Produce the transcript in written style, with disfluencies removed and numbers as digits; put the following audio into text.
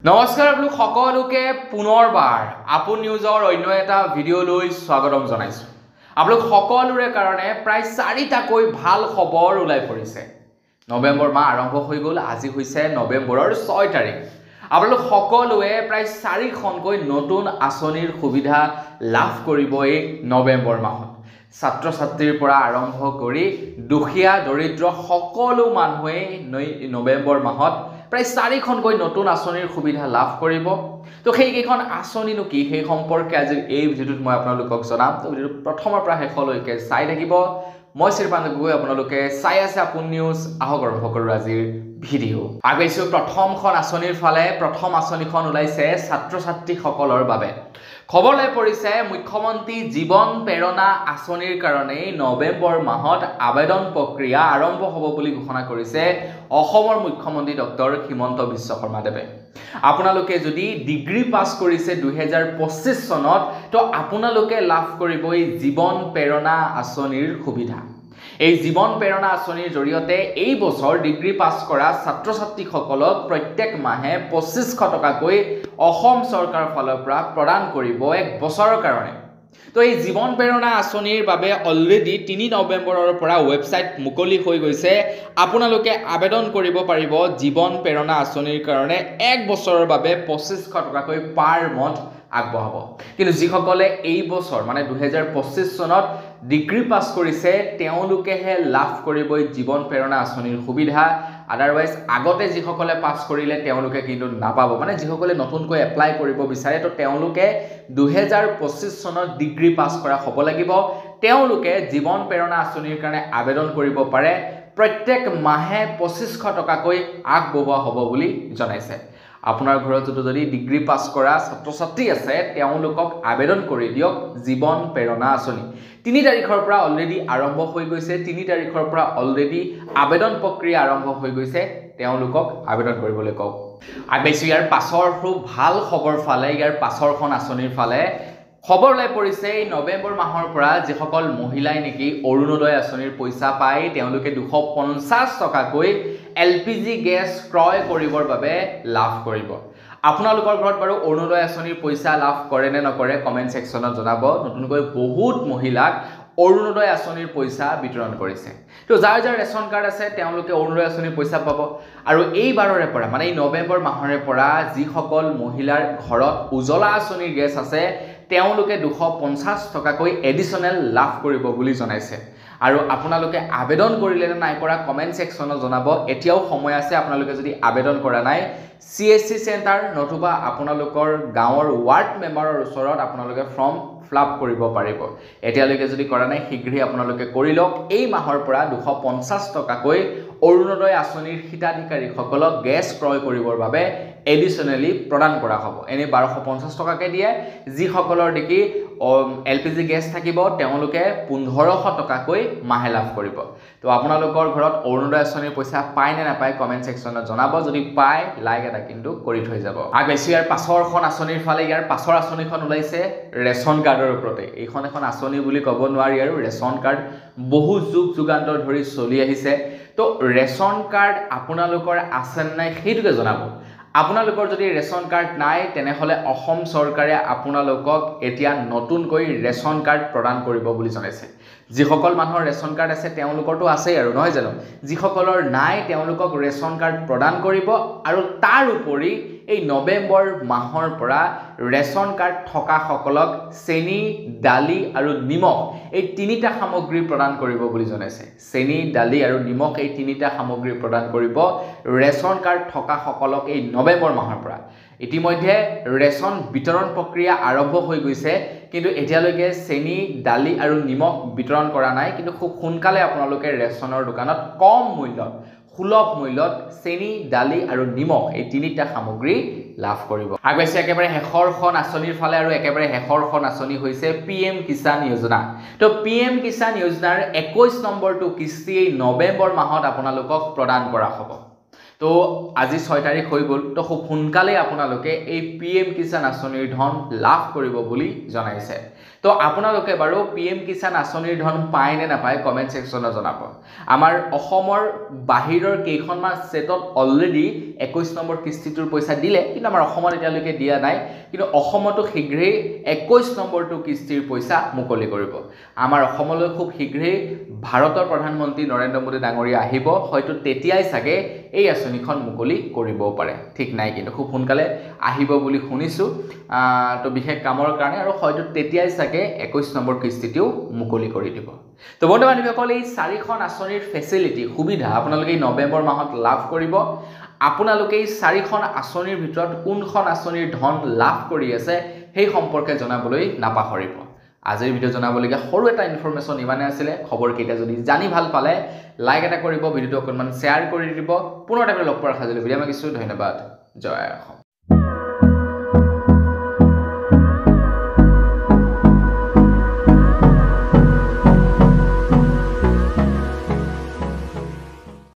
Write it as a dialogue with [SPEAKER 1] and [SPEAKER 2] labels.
[SPEAKER 1] নমস্কাৰ আপোনালোক সকলোকে পুনৰবাৰ আপন নিউজৰ অন্য এটা ভিডিঅ'লৈ স্বাগতম জনাইছো। আপোনালোক সকলোৰে কাৰণে প্ৰায় 4টাকৈ ভাল খবৰ ওলাই পৰিছে। নৱেম্বৰ মাহ আৰম্ভ হৈ গ'ল, আজি হৈছে নৱেম্বৰৰ 6 তাৰিখ। আপোনালোক সকলোৱে প্ৰায় 4খনকৈ নতুন আঁচনিৰ সুবিধা লাভ কৰিব এই নৱেম্বৰ মাহত। ছাত্ৰ ছাত্ৰীৰ পৰা আৰম্ভ কৰি দুখীয়া দৰিদ্ৰ সকলো মানুহে নৱেম্বৰ মাহত প্ৰায় 4খনকৈ নতুন আঁচনিৰ সুবিধা লাভ কৰিব। তো সেইকেইখন আঁচনিনো কি সেই সম্পৰ্কে আজি এই ভিডিঅ'টোত মই আপোনালোকক জনাম। তো ভিডিঅ'টো প্ৰথমৰ পৰা শেষলৈকে চাই থাকিব। মই শ্ৰীপান্ত গগৈ, আপোনালোকে চাই আছে আপোন নিউজ। আহক আৰম্ভ কৰোঁ আজিৰ ভিডিঅ'। আগবাঢ়িছোঁ প্ৰথমখন আঁচনিৰ ফালে। প্ৰথম আঁচনিখন ওলাইছে ছাত্ৰ ছাত্ৰীসকলৰ বাবে। খবৰ লৈ পৰিছে মুখ্যমন্ত্ৰী জীৱন প্ৰেৰণা আঁচনিৰ কাৰণে নৱেম্বৰ মাহত আবেদন প্ৰক্ৰিয়া আৰম্ভ হ'ব বুলি ঘোষণা কৰিছে অসমৰ মুখ্যমন্ত্ৰী ডক্টৰ হিমন্ত বিশ্ব শৰ্মাদেৱে। আপোনালোকে যদি ডিগ্ৰী পাছ কৰিছে 2025 চনত, তো আপোনালোকে লাভ কৰিব এই জীৱন প্ৰেৰণা আঁচনিৰ সুবিধা। এই জীৱন প্ৰেৰণা আঁচনিৰ জৰিয়তে এই বছৰ ডিগ্ৰী পাছ কৰা ছাত্ৰ ছাত্ৰীসকলক প্ৰত্যেক মাহে 2500 টকাকৈ অসম চৰকাৰৰ ফালৰ পৰা প্ৰদান কৰিব এক বছৰৰ কাৰণে। তো এই জীৱন প্ৰেৰণা আঁচনিৰ বাবে অলৰেডি 3 নৱেম্বৰৰ পৰা ৱেবছাইট মুকলি হৈ গৈছে। আপোনালোকে আবেদন কৰিব পাৰিব জীৱন প্ৰেৰণা আঁচনিৰ কাৰণে এক বছৰৰ বাবে 2500 টকাকৈ পাৰ মন্থ আগবঢ়াব। কিন্তু যিসকলে এই বছৰ মানে 2025 চনত ডিগ্ৰী পাছ কৰিছে তেওঁলোকেহে লাভ কৰিব এই জীৱন প্ৰেৰণা আঁচনিৰ সুবিধা। আদাৰৱাইজ আগতে যিসকলে পাছ কৰিলে তেওঁলোকে কিন্তু নাপাব। মানে যিসকলে নতুনকৈ এপ্লাই কৰিব বিচাৰে তো তেওঁলোকে 2025 চনত ডিগ্ৰী পাছ কৰা হ'ব লাগিব। তেওঁলোকে জীৱন প্ৰেৰণা আঁচনিৰ কাৰণে আবেদন কৰিব পাৰে। প্ৰত্যেক মাহে 2500 টকাকৈ আগবঢ়োৱা হ'ব বুলি জনাইছে। আপোনাৰ ঘৰত যদি ডিগ্ৰী পাছ কৰা ছাত্ৰ ছাত্ৰী আছে তেওঁলোকক আবেদন কৰি দিয়ক জীৱন প্ৰেৰণা আঁচনি। 3 তাৰিখৰ পৰা অলৰেডি আৰম্ভ হৈ গৈছে। 3 তাৰিখৰ পৰা অলৰেডি আবেদন প্ৰক্ৰিয়া আৰম্ভ হৈ গৈছে। তেওঁলোকক আবেদন কৰিবলৈ কওক। আগবাঢ়িছোঁ ইয়াৰ পাছৰ খুব ভাল খবৰ ফালে। ইয়াৰ পাছৰখন আঁচনিৰ ফালে খবৰ ওলাই পৰিছে এই নৱেম্বৰ মাহৰ পৰা যিসকল মহিলাই নেকি অৰুণোদয় আঁচনিৰ পইচা পায় তেওঁলোকে 250 টকাকৈ LPG গেছ ক্ৰয় কৰিবৰ বাবে লাভ কৰিব। আপোনালোকৰ ঘৰত বাৰু অৰুণোদয় আঁচনিৰ পইচা লাভ কৰে নে নকৰে কমেণ্ট ছেকশ্যনত জনাব। নতুনকৈ বহুত মহিলাক অৰুণোদয় আঁচনিৰ পইচা বিতৰণ কৰিছে। তো যাৰ যাৰ ৰেচন কাৰ্ড আছে তেওঁলোকে অৰুণোদয় আঁচনিৰ পইচা পাব। আৰু এইবাৰৰে পৰা মানে এই নৱেম্বৰ মাহৰে পৰা যিসকল মহিলাৰ ঘৰত উজ্বলা আঁচনিৰ গেছ আছে তেওঁলোকে 250 টকাকৈ এডিশ্যনেল লাভ কৰিব বুলি জনাইছে। আৰু আপোনালোকে আবেদন কৰিলে নে নাই কৰা কমেণ্ট ছেকশ্যনত জনাব। এতিয়াও সময় আছে। আপোনালোকে যদি আবেদন কৰা নাই CSC চেণ্টাৰ নতুবা আপোনালোকৰ গাঁৱৰ ৱাৰ্ড মেম্বাৰৰ ওচৰত আপোনালোকে ফৰ্ম ফিলআপ কৰিব পাৰিব। এতিয়ালৈকে যদি কৰা নাই শীঘ্ৰেই আপোনালোকে কৰি লওক। এই মাহৰ পৰা 250 টকাকৈ অৰুণোদয় আঁচনিৰ হিতাধিকাৰীসকলক গেছ ক্ৰয় কৰিবৰ বাবে এডিশ্যনেলি প্ৰদান কৰা হ'ব। এনে 1250 টকাকৈ দিয়ে। যিসকলৰ নেকি LPG গেছ থাকিব তেওঁলোকে 1500 টকাকৈ মাহে লাভ কৰিব। তো আপোনালোকৰ ঘৰত অৰুণোদয় আঁচনিৰ পইচা পায় নে নাপায় কমেণ্ট ছেকশ্যনত জনাব। যদি পায় লাইক এটা কিন্তু কৰি থৈ যাব। আগবাঢ়িছোঁ ইয়াৰ পাছৰখন আঁচনিৰ ফালে। ইয়াৰ পাছৰ আঁচনিখন ওলাইছে ৰেচন কাৰ্ডৰ ওপৰতে। এইখন এখন আঁচনি বুলি ক'ব নোৱাৰি আৰু ৰেচন কাৰ্ড বহু যুগ যুগান্তৰ ধৰি চলি আহিছে। তো ৰেচন কাৰ্ড আপোনালোকৰ আছে নাই সেইটোকে জনাব। আপোনালোকৰ যদি ৰেচন কাৰ্ড নাই তেনেহ'লে অসম চৰকাৰে আপোনালোকক এতিয়া নতুনকৈ ৰেচন কাৰ্ড প্ৰদান কৰিব বুলি জনাইছে। যিসকল মানুহৰ ৰেচন কাৰ্ড আছে তেওঁলোকৰতো আছেই আৰু নহয় জানো। যিসকলৰ নাই তেওঁলোকক ৰেচন কাৰ্ড প্ৰদান কৰিব। আৰু তাৰ উপৰি এই নৱেম্বৰ মাহৰ পৰা ৰেচন কাৰ্ড থকা সকলক চেনি দালি আৰু নিমখ এই 3টা সামগ্ৰী প্ৰদান কৰিব বুলি জনাইছে। চেনি দালি আৰু নিমখ এই 3টা সামগ্ৰী প্ৰদান কৰিব ৰেচন কাৰ্ড থকা সকলক এই নৱেম্বৰ মাহৰ পৰা। ইতিমধ্যে ৰেচন বিতৰণ প্ৰক্ৰিয়া আৰম্ভ হৈ গৈছে। কিন্তু এতিয়ালৈকে চেনি দালি আৰু নিমখ বিতৰণ কৰা নাই। কিন্তু খুব সোনকালে আপোনালোকে ৰেচনৰ দোকানত কম মূল্যত সুলভ মূল্যত চেনি দালি আৰু নিমখ এই 3টা সামগ্ৰী লাভ কৰিব। আগবাঢ়িছে একেবাৰে শেষৰখন আঁচনিৰ ফালে। আৰু একেবাৰে শেষৰখন আঁচনি হৈছে PM কিষাণ যোজনা। তো PM কিষাণ যোজনাৰ 21 নম্বৰটো কিস্তি এই নৱেম্বৰ মাহত আপোনালোকক প্ৰদান কৰা হ'ব। তো আজি 6 তাৰিখ হৈ গ'ল তো খুব সোনকালে আপোনালোকে এই PM কিষাণ আঁচনিৰ ধন লাভ কৰিব বুলি জনাইছে তো আপোনালোকে বাৰু PM কিষাণ আঁচনিৰ ধন পায় নে নাপায় কমেন্ট সেকশনত জনাব আমাৰ অসমৰ বাহিৰৰ কেইখনমান ষ্টেটত অলৰেডি 21 নম্বৰ কিস্তিটোৰ পইচা দিলে কিন্তু আমাৰ অসমত এতিয়ালৈকে দিয়া নাই কিন্তু অসমতো শীঘ্ৰেই 21 নম্বৰটো কিস্তিৰ পইচা মুকলি কৰিব আমাৰ অসমলৈ খুব শীঘ্ৰেই ভাৰতৰ প্ৰধানমন্ত্ৰী নৰেন্দ্ৰ মোদী ডাঙৰীয়া আহিব হয়তো তেতিয়াই চাগে এই আঁচনিখন মুকলি কৰিবও পাৰে ঠিক নাই কিন্তু খুব সোনকালে আহিব বুলি শুনিছো তো বিশেষ কামৰ কাৰণে আৰু হয়তো তেতিয়াই চাগে 21 নম্বৰ কিস্তিটো মুকলি কৰি দিব তো বন্ধু বান্ধৱীসকল এই 4খন আঁচনিৰ ফেচিলিটি সুবিধা আপোনালোকে নৱেম্বৰ মাহত লাভ কৰিব আপোনালোকে এই 4খন আঁচনিৰ ভিতৰত কোনখন আঁচনিৰ ধন লাভ কৰি আছে সেই সম্পৰ্কে জনাবলৈ নাপাহৰিব আজিৰ ভিডিও জনাবলগীয়া সৰু এটা ইনফৰমেশন ইমানে আছিল খবৰ কেইটা যদি জানি ভাল পালে লাইক এটা কৰিব ভিডিওটো অকনমান শেয়াৰ কৰি দিব পুনৰ এটা লগ পোৱাৰ খাজলি ভিডিও মাগিছো ধন্যবাদ জয় অসম